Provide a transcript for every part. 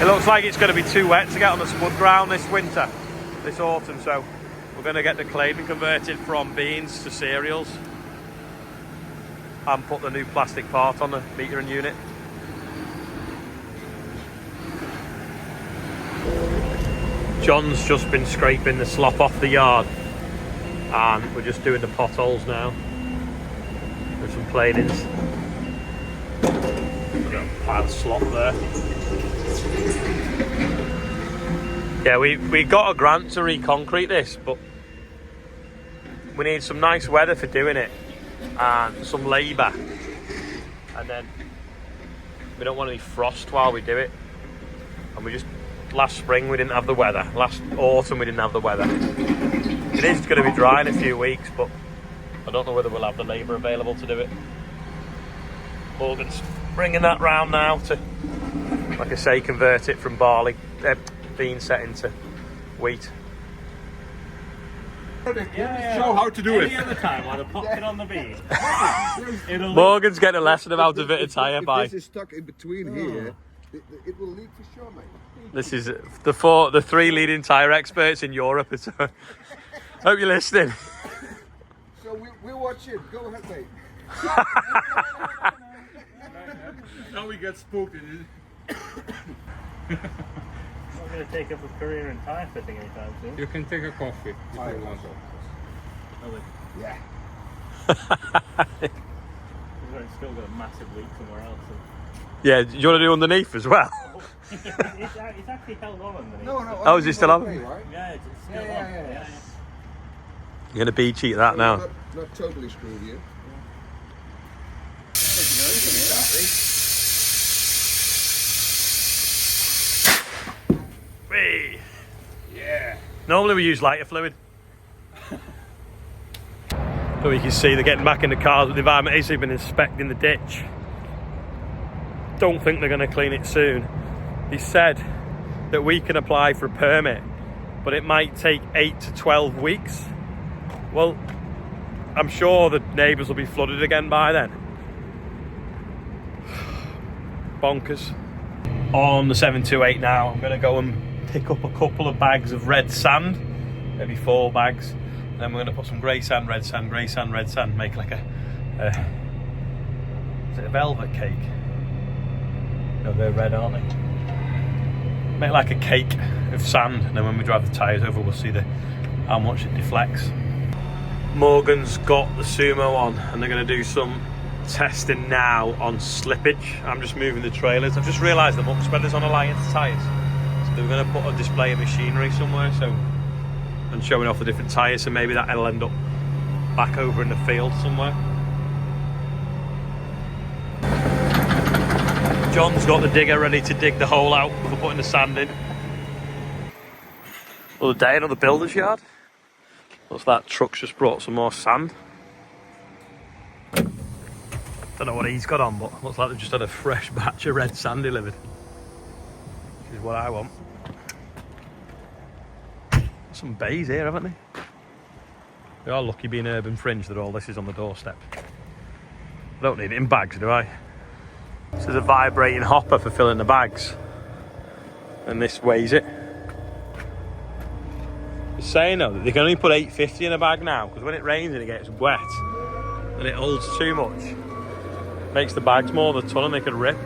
It looks like it's going to be too wet to get on the spud ground this winter, this autumn, so we're going to get the clading converted from beans to cereals and put the new plastic part on the metering unit. John's just been scraping the slop off the yard and we're just doing the potholes now with some planings. Pile of slop there. Yeah, we got a grant to re-concrete this, but we need some nice weather for doing it and some labour, and then we don't want any frost while we do it. And we just, last spring we didn't have the weather, last autumn we didn't have the weather. It is going to be dry in a few weeks, but I don't know whether we'll have the labour available to do it. Morgan's bringing that round now to, like I say, convert it from bean set into wheat. Show how to do it. Any other time I'd have popped it on the bean. Morgan's getting a lesson of how to fit a tyre by. If this is stuck in between here, it will leak for sure, mate. This is the three leading tyre experts in Europe. Hope you're listening. So we're watching. Go ahead, mate. Now we get spooked. I'm going to take up a career in tyre fitting anytime soon. You can take a coffee if you want. Yeah. We've still got a massive leak somewhere else. Yeah, do you want to do underneath as well? It's actually held on underneath. No. Oh, is it still on? Right? Yeah, it's still on. Yeah. You're going to bee cheat that now. Not totally screwed you. Whee! Yeah. Normally we use lighter fluid. But you can see they're getting back in the cars with the environment agency. They've been inspecting the ditch. Don't think they're going to clean it soon. He said that we can apply for a permit, but it might take 8 to 12 weeks. Well, I'm sure the neighbours will be flooded again by then. Bonkers. On the 728 now, I'm going to go and pick up a couple of bags of red sand, maybe 4 bags. Then we're going to put some grey sand, red sand, grey sand, red sand, make like is it a velvet cake? No, they're red, aren't they? Make like a cake of sand, and then when we drive the tyres over, we'll see how much it deflects. Morgan's got the Sumo on, and they're going to do some testing now on slippage. I'm just moving the trailers. I've just realised the muck spreader's on Alliance tyres, so they're going to put a display of machinery somewhere, and showing off the different tyres, so maybe that'll end up back over in the field somewhere. John's got the digger ready to dig the hole out for putting the sand in. Another day, another builder's yard. What's that? Truck's just brought some more sand. Don't know what he's got on, but looks like they've just had a fresh batch of red sand delivered. Which is what I want. Some bays here, haven't they? They are lucky being urban fringe that all this is on the doorstep. I don't need it in bags, do I? This is a vibrating hopper for filling the bags. And this weighs it. It's saying though that they can only put 850 in a bag now, because when it rains and it gets wet and it holds too much, makes the bags more than a ton and they could rip.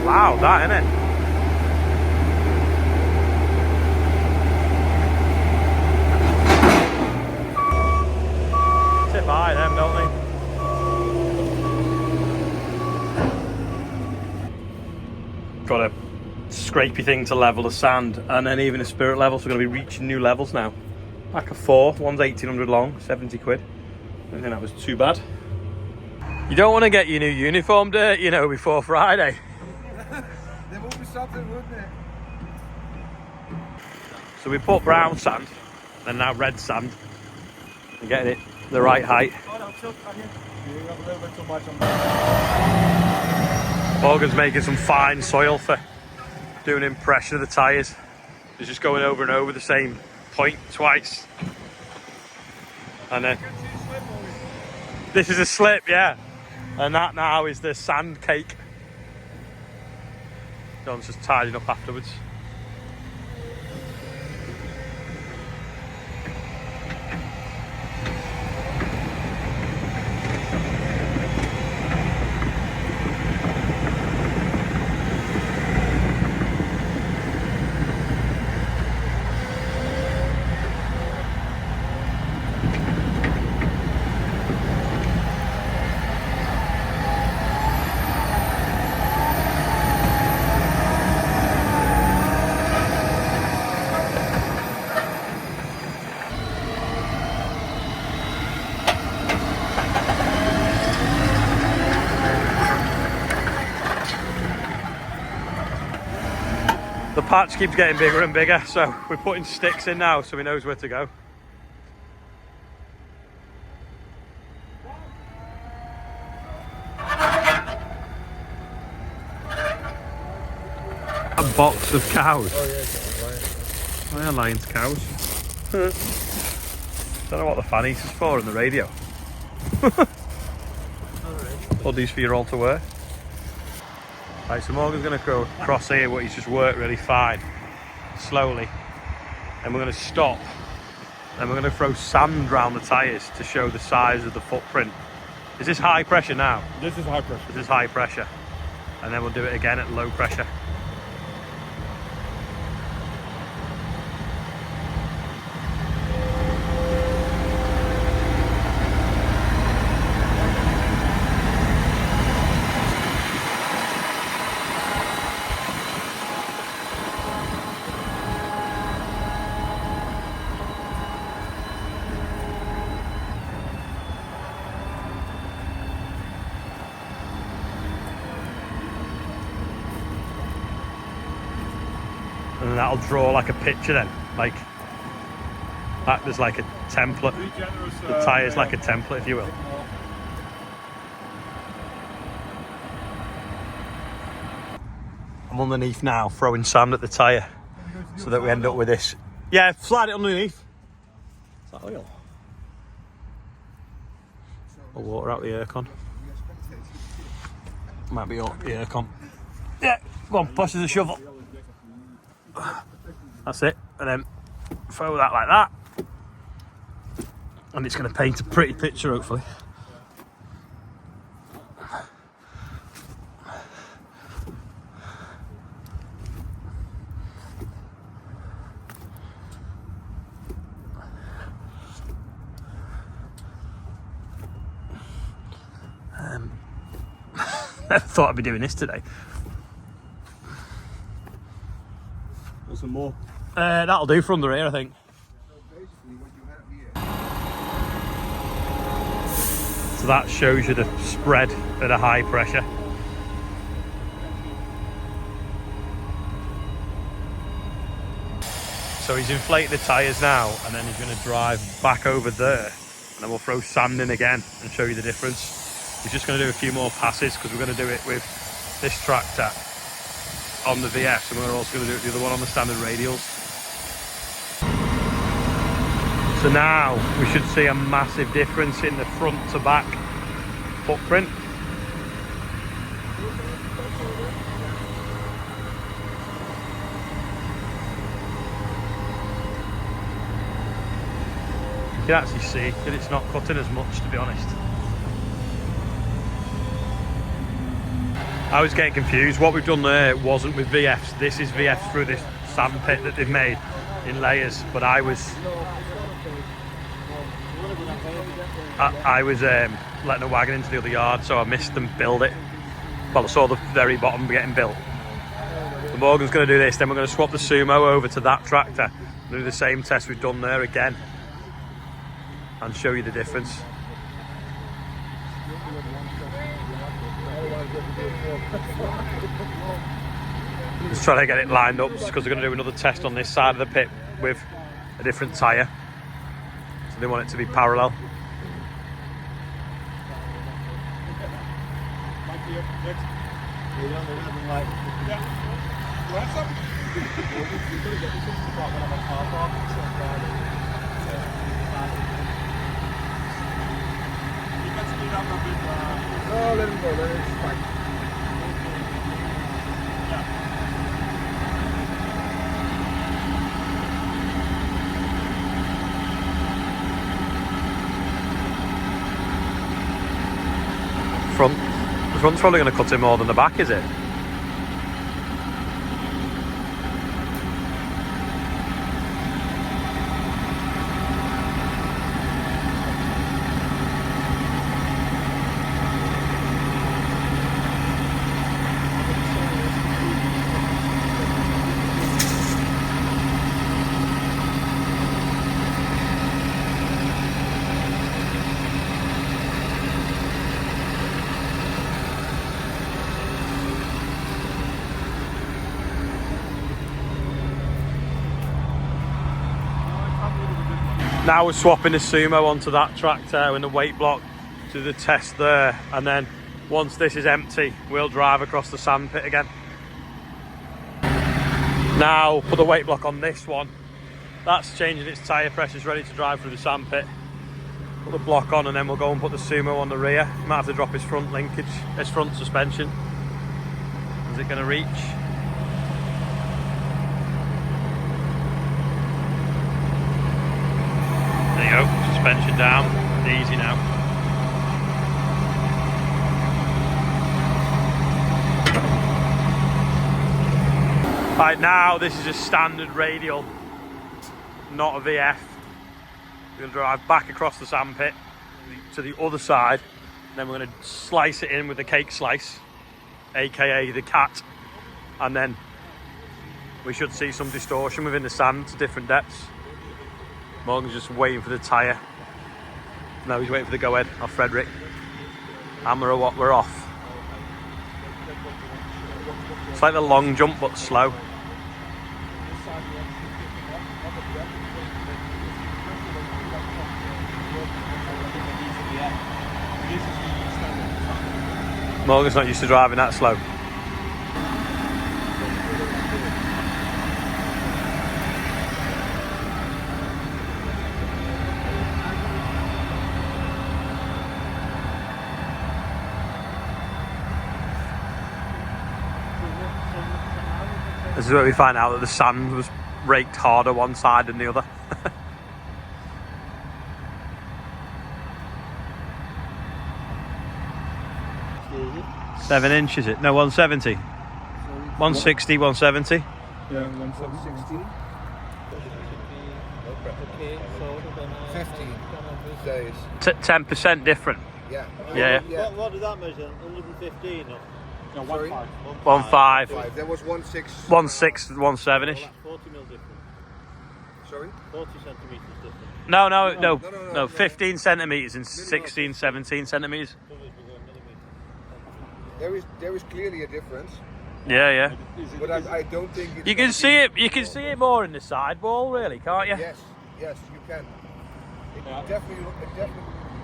Wow, that innit? Tip by them, don't they? Got a scrapey thing to level the sand, and then even a spirit level, so we're going to be reaching new levels now. Pack of 4, one's 1800 long, 70 quid. I don't think that was too bad. You don't want to get your new uniform dirty, you know, before Friday. There will be something, wouldn't there? So we put brown sand, and now red sand, and getting it the right height. Morgan's making some fine soil for doing impression of the tyres. He's just going over and over the same point twice. And then This is a slip, yeah. And that now is the sand cake. John's just tidying up afterwards. The patch keeps getting bigger and bigger, so we're putting sticks in now so he knows where to go. A box of cows. Oh yeah, Lions cows. Don't know what the fannies is for in the radio. Hoodies for your all to wear. Right, so Morgan's going to go across here where he's just worked really fine, slowly. And we're going to stop. And we're going to throw sand round the tyres to show the size of the footprint. Is this high pressure now? This is high pressure. This is high pressure. And then we'll do it again at low pressure. And then that'll draw like a picture then, like act as like a template. The tyre's like a template, if you will. I'm underneath now throwing sand at the tyre so that we end up with this. Yeah, slide it underneath. Is that oil? Or water out the aircon. Might be out the aircon. Yeah, go on, push the shovel. That's it, and then throw that like that, and it's going to paint a pretty picture hopefully. Never thought I'd be doing this today. Some more. That'll do for under here, I think. So that shows you the spread at a high pressure. So he's inflated the tyres now, and then he's going to drive back over there, and then we'll throw sand in again and show you the difference. He's just going to do a few more passes because we're going to do it with this tractor on the VFs, and we're also going to do it the other one on the standard radials. So now we should see a massive difference in the front to back footprint. You can actually see that it's not cutting as much, to be honest. I was getting confused. What we've done there wasn't with VFs. This is VFs through this sand pit that they've made in layers. But I was letting a wagon into the other yard, so I missed them build it. Well, I saw the very bottom getting built. So Morgan's going to do this. Then we're going to swap the Sumo over to that tractor. Do the same test we've done there again, and show you the difference. Just trying to get it lined up because we're going to do another test on this side of the pit with a different tyre. So they want it to be parallel. No, let him go. Let him fight. The front's probably going to cut in more than the back, is it? Now we're swapping the Sumo onto that tractor in the weight block to the test there, and then once this is empty we'll drive across the sand pit again. Now put the weight block on this one. That's changing its tyre pressure, it's ready to drive through the sand pit. Put the block on and then we'll go and put the Sumo on the rear. Might have to drop his front linkage, his front suspension. Is it going to reach? There you go, suspension down, easy now. Right, now this is a standard radial, not a VF. We're going to drive back across the sand pit to the other side, and then we're going to slice it in with the cake slice, aka the cat, and then we should see some distortion within the sand to different depths. Morgan's just waiting for the tyre. No, he's waiting for the go ahead off Frederick. And we're off. It's like the long jump but slow. Morgan's not used to driving that slow. This is where we find out that the sand was raked harder one side than the other. 7 inch is it? No, 170. 160, 170. Yeah, 170. 15 days. 10% different. Yeah. Yeah. What does that measure? 115 or? No, Sorry? 1.5. 5. There was 1.6. 1.6, 1.7 ish. 40 mil different. Sorry? 40 centimetres different. No, 15 centimetres and 16, 17 centimetres. There is clearly a difference, Yeah. but I don't think it's You can see it. You can see it more in the sidewall, really, can't you? Yes, you can. It definitely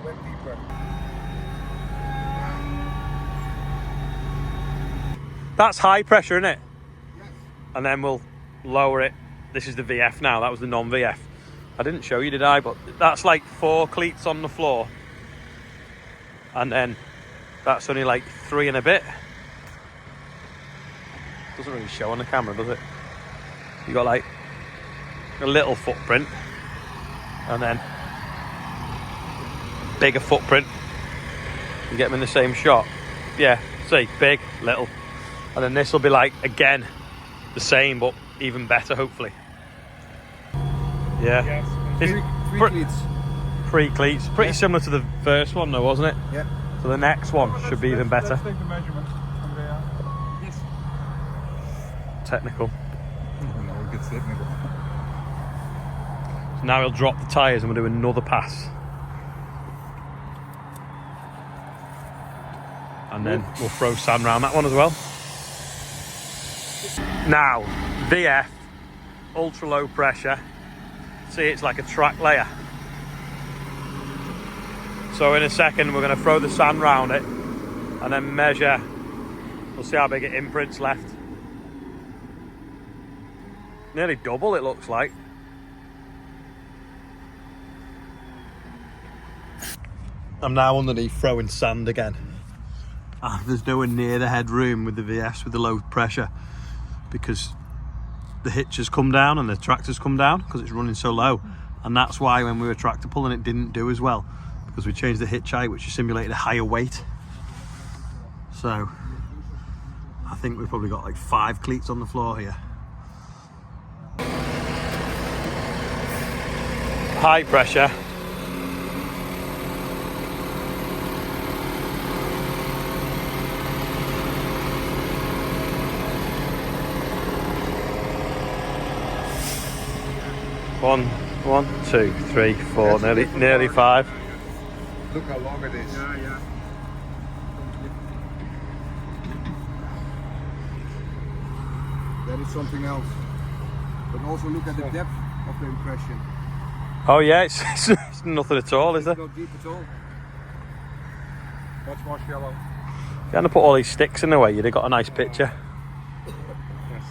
went deeper. That's high pressure, isn't it? Yes. And then we'll lower it. This is the VF now. That was the non-VF. I didn't show you, did I? But that's like 4 cleats on the floor, and then that's only like 3 and a bit. Doesn't really show on the camera, does it? You got like a little footprint, and then bigger footprint. You get them in the same shot. Yeah, see, big, little. And then this will be like, again, the same, but even better, hopefully. Yeah. Yes. Three cleats. 3 cleats. Pretty similar to the first one though, wasn't it? Yeah. So the next one should be even better. Let's take the measurement from there. Yes. Technical. No, it gets technical. So now we'll drop the tyres and we'll do another pass. And then we'll throw sand around that one as well. Now, VF, ultra low pressure. See, it's like a track layer. So in a second, we're going to throw the sand round it and then measure. We'll see how big it imprints left. Nearly double, it looks like. I'm now underneath throwing sand again. and there's nowhere near the headroom with the VS with the low pressure, because the hitch has come down and the tractor's come down because it's running so low. And that's why when we were tractor pulling it didn't do as well, because we changed the hitch height, which simulated a higher weight. So I think we've probably got like 5 cleats on the floor here. High pressure. One, 2, 3, 4, nearly 5. Look how long it is. Yeah, yeah. That is something else. But also look at the depth of the impression. Oh yeah, it's nothing at all, is there? It's not deep at all. Much more shallow. If you hadn't put all these sticks in the way, you'd have got a nice picture. Yes.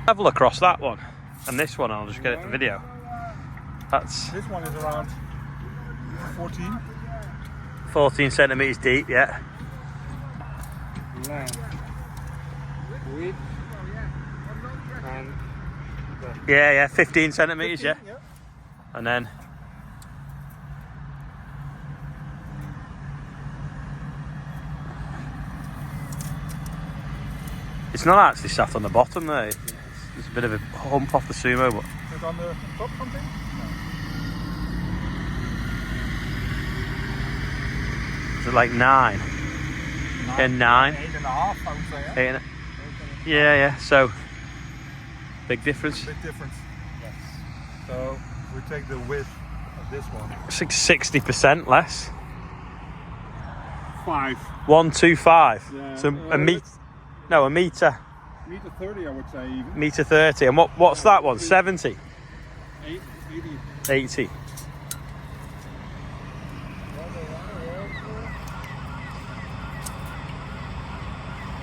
Have a look across that one and this one. I'll just get it for video. That's This one is around 14. 14 centimeters deep. Yeah. Length. Width. And Yeah. 15 centimeters. Yeah. yeah. And then it's not actually sat on the bottom there. There's a bit of a hump off the sumo, but Is it on the top something? is it like 9? Yeah, 9. 8.5, I would say. Yeah? 8. Yeah. So big difference. Big difference. Yes. So we take the width of this one. 60% less. 5. 125. Yeah. So a meter. No, a meter. Meter 30, I would say even. Meter 30. And what's that one? 70. 80. 80.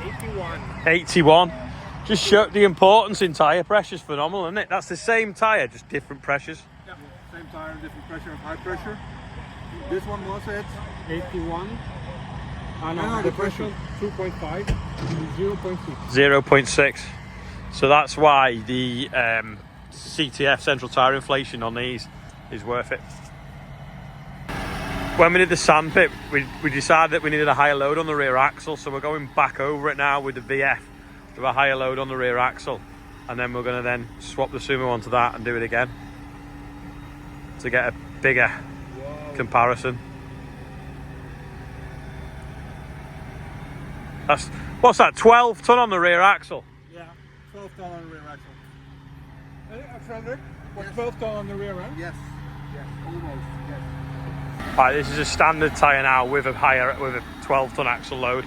'81. 81. Just show the importance in tyre pressure's phenomenal, isn't it? That's the same tyre, just different pressures. Yeah, same tire, different pressure, high pressure. This one was at 81. And the pressure 2.5, 0.6. 0.6. So that's why the CTF central tyre inflation on these is worth it. When we did the sandpit, we decided that we needed a higher load on the rear axle, so we're going back over it now with the VF with a higher load on the rear axle, and then we're going to then swap the Sumo onto that and do it again to get a bigger comparison. What's that, 12 ton on the rear axle? Yeah, 12 ton on the rear axle. Frederick, what, 12 ton on the rear end? Yes. Yes. Almost. Yes. Right, this is a standard tyre now with a 12 ton axle load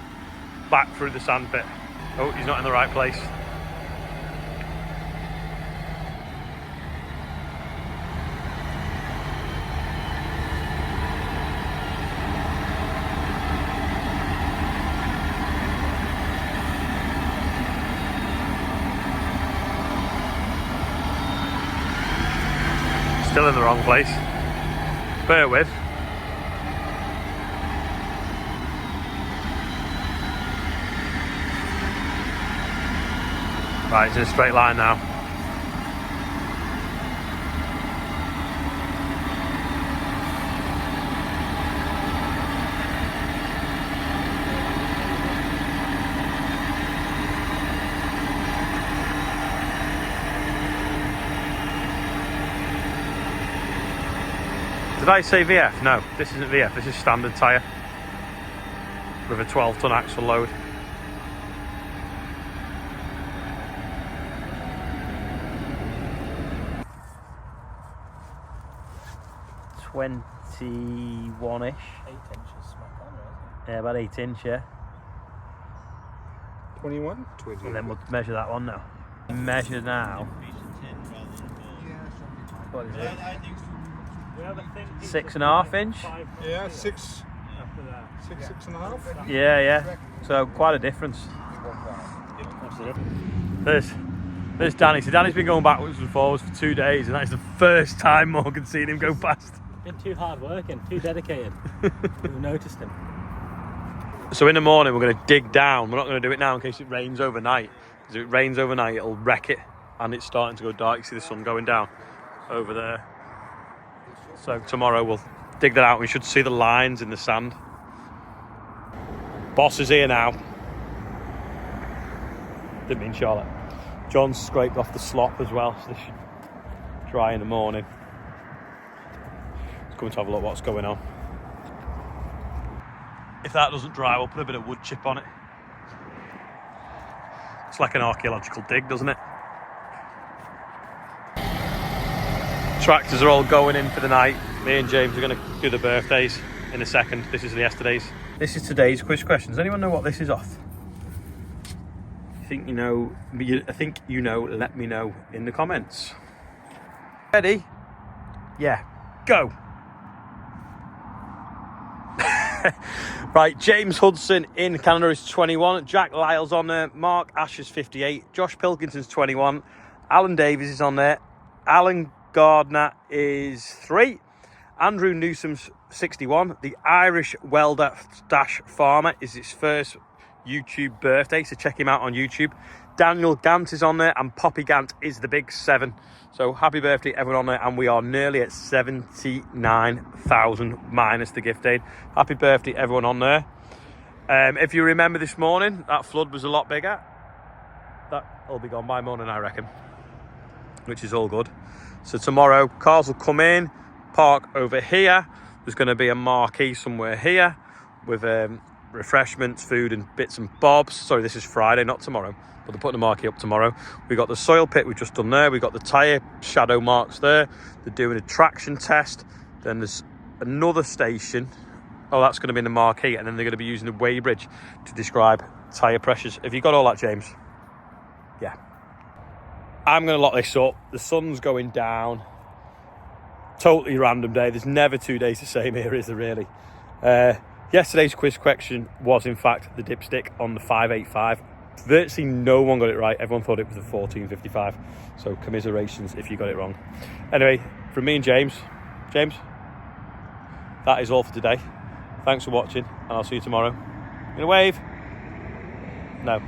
back through the sandpit. Oh, he's not in the right place. Still in the wrong place. Bear with. Right, it's in a straight line now. Did I say VF? No, this isn't VF, this is standard tyre with a 12 ton axle load. .21-ish. 8 inches smack on, right? Yeah, about 8 inch, yeah. 21? And then we'll measure that one now. Measure now. What is it? 6.5 inch? Yeah, 6. After that. 6.5? Yeah. So quite a difference. There's Danny. So Danny's been going backwards and forwards for 2 days, and that is the first time Morgan's seen him go past. Been too hard working, too dedicated. We've noticed him. So in the morning, we're going to dig down. We're not going to do it now in case it rains overnight. Because if it rains overnight, it'll wreck it. And it's starting to go dark. You see the sun going down over there. So tomorrow we'll dig that out. We should see the lines in the sand. Boss is here now. Didn't mean Charlotte. John's scraped off the slop as well. So this should dry in the morning. Let's go and have a look what's going on. If that doesn't dry, we'll put a bit of wood chip on it. It's like an archaeological dig, doesn't it? Tractors are all going in for the night. Me and James are going to do the birthdays in a second. This is the yesterday's. This is today's quiz questions. Anyone know what this is off? I think you know, let me know in the comments. Ready? Yeah, go. Right, James Hudson in Canada is 21. Jack Lyle's on there. Mark Asher's 58. Josh Pilkington's 21. Alan Davies is on there. Alan Gardner is 3. Andrew Newsom's 61. The Irish welder dash farmer is his first YouTube birthday, so check him out on YouTube. Daniel Gant is on there, and Poppy Gant is the big 7. So happy birthday everyone on there, and we are nearly at 79,000 minus the gift aid. Happy birthday everyone on there. If you remember this morning, that flood was a lot bigger. That'll be gone by morning, I reckon, which is all good. So tomorrow cars will come in, park over here. There's going to be a marquee somewhere here with refreshments, food and bits and bobs. Sorry, this is Friday, not tomorrow, but they're putting the marquee up tomorrow. We've got the soil pit we've just done there. We've got the tyre shadow marks there. They're doing a traction test. Then there's another station. Oh, that's going to be in the marquee. And then they're going to be using the weighbridge to describe tyre pressures. Have you got all that, James? Yeah. I'm going to lock this up. The sun's going down. Totally random day. There's never 2 days the same here, is there really? Yesterday's quiz question was in fact the dipstick on the 585. Virtually no one got it right. Everyone thought it was the 1455. So commiserations if you got it wrong. Anyway, from me and James, that is all for today. Thanks for watching, and I'll see you tomorrow. You gonna wave? No.